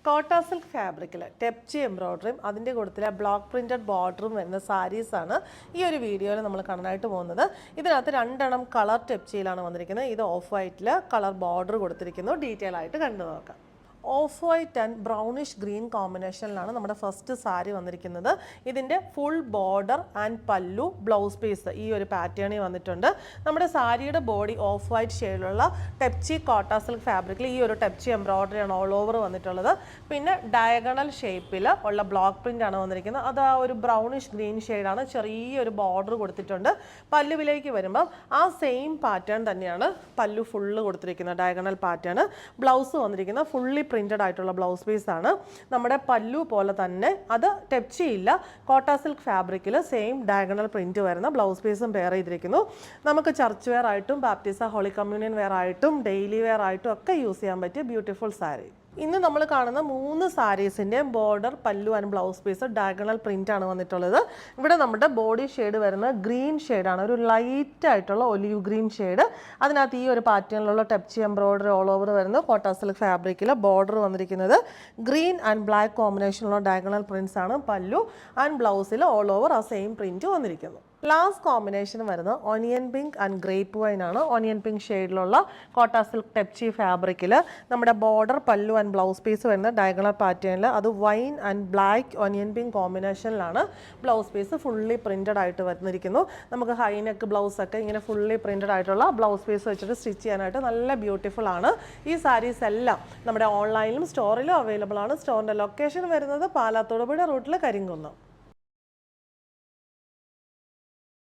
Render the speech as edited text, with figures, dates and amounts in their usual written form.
കോട്ട സിൽക്ക് ഫാബ്രിക്കിൽ ടെപ്ചി എംബ്രോയ്ഡറിയും അതിൻ്റെ കൂട്ടത്തിലെ ബ്ലോക്ക് പ്രിൻറ്റഡ് ബോർഡറും വരുന്ന സാരീസാണ് ഈ ഒരു വീഡിയോയിൽ നമ്മൾ കാണാനായിട്ട് പോകുന്നത്. ഇതിനകത്ത് രണ്ടെണ്ണം കളർ ടെപ്ചിയിലാണ് വന്നിരിക്കുന്നത്. ഇത് ഓഫ് വൈറ്റിൽ കളർ ബോർഡർ കൊടുത്തിരിക്കുന്നു. ഡീറ്റെയിൽ ആയിട്ട് കണ്ടു നോക്കാം. Off white and brownish green കോമ്പിനേഷനിലാണ് നമ്മുടെ ഫസ്റ്റ് സാരി വന്നിരിക്കുന്നത്. ഇതിൻ്റെ full border and pallu blouse piece ഈ ഒരു പാറ്റേണിൽ വന്നിട്ടുണ്ട്. നമ്മുടെ സാരിയുടെ ബോഡി ഓഫ് വൈറ്റ് ഷെയ്ഡിലുള്ള ടെപ്ചി കോട്ട സിൽക്ക് ഫാബ്രിക്കിൽ ഈ ഒരു ടെപ്ചി എംബ്രോയ്ഡറിയാണ് ഓൾ ഓവർ വന്നിട്ടുള്ളത്. പിന്നെ ഡയഗണൽ ഷേപ്പിൽ ഉള്ള ബ്ലോക്ക് പ്രിൻ്റ് ആണ് വന്നിരിക്കുന്നത്. അത് ആ ഒരു ബ്രൗണിഷ് ഗ്രീൻ ഷെയ്ഡാണ്. ചെറിയൊരു ബോർഡർ കൊടുത്തിട്ടുണ്ട്. പല്ലുവിലേക്ക് വരുമ്പം ആ സെയിം പാറ്റേൺ തന്നെയാണ് പല്ലു ഫുള്ള് കൊടുത്തിരിക്കുന്നത്. Diagonal pattern. ബ്ലൗസ് വന്നിരിക്കുന്നത് ഫുള്ളി പ്രിന്റഡ് ആയിട്ടുള്ള ബ്ലൗസ് പീസ് ആണ്. നമ്മുടെ പല്ലു പോലെ തന്നെ അത് ടെപ്ചി ഇല്ല, കോട്ട സിൽക്ക് ഫാബ്രിക്കിൽ സെയിം ഡയഗണൽ പ്രിന്റ് വരുന്ന ബ്ലൗസ് പീസും പെയർ ചെയ്തിരിക്കുന്നു. നമുക്ക് ചർച്ച് വെയർ ആയിട്ടും ബാപ്റ്റിസ ഹോളി കമ്മ്യൂണിയൻ വെയർ ആയിട്ടും ഡെയിലി വെയർ ആയിട്ടും ഒക്കെ യൂസ് ചെയ്യാൻ പറ്റിയ ബ്യൂട്ടിഫുൾ സാരി. ഇന്ന് നമ്മൾ കാണുന്ന 3 സാരീസിൻ്റെയും border pallu and blouse piece diagonal print ആണ് വന്നിട്ടുള്ളത്. ഇവിടെ നമ്മുടെ ബോഡി ഷെയ്ഡ് വരുന്നത് ഗ്രീൻ ഷെയ്ഡാണ്, ഒരു ലൈറ്റ് ആയിട്ടുള്ള ഒലിവ് ഗ്രീൻ ഷെയ്ഡ്. അതിനകത്ത് ഈ ഒരു പാറ്റേണിലുള്ള ടെപ്ചി എംബ്രോയ്ഡറി ഓൾ ഓവർ വരുന്നത് കോട്ട സിൽക്ക് ഫാബ്രിക്കിൽ ബോർഡർ വന്നിരിക്കുന്നത് ഗ്രീൻ ആൻഡ് ബ്ലാക്ക് കോമ്പിനേഷനുള്ള ഡയഗണൽ പ്രിന്റ്സ് ആണ്. പല്ലു ആൻഡ് ബ്ലൗസിൽ ഓൾ ഓവർ ആ സെയിം പ്രിന്റ് വന്നിരിക്കുന്നു. ലാസ്റ്റ് കോമ്പിനേഷൻ വരുന്നത് onion pink and grape wine ആണ്. ഓണിയൻ പിങ്ക് ഷെയ്ഡിലുള്ള കോട്ട സിൽക്ക് ടെപ്ചി ഫാബ്രിക്കിൽ നമ്മുടെ border pallu and blouse piece വരുന്ന ഡയഗണൽ പാറ്റേണിൽ അത് wine and black onion pink കോമ്പിനേഷനിലാണ് ബ്ലൗസ് പീസ് ഫുള്ളി പ്രിന്റഡ് ആയിട്ട് വന്നിരിക്കുന്നു. നമുക്ക് ഹൈ നെക്ക് ബ്ലൗസ് ഒക്കെ ഇങ്ങനെ ഫുള്ളി പ്രിന്റഡ് ആയിട്ടുള്ള ബ്ലൗസ് പീസ് വെച്ചിട്ട് സ്റ്റിച്ച് ചെയ്യാനായിട്ട് നല്ല ബ്യൂട്ടിഫുൾ ആണ്. ഈ സാരീസ് എല്ലാം നമ്മുടെ ഓൺലൈനിലും സ്റ്റോറിലും അവൈലബിൾ ആണ്. സ്റ്റോറിൻ്റെ ലൊക്കേഷൻ വരുന്നത് പാലാ തൊടുപുഴ റൂട്ടിൽ കരിങ്കുന്നം.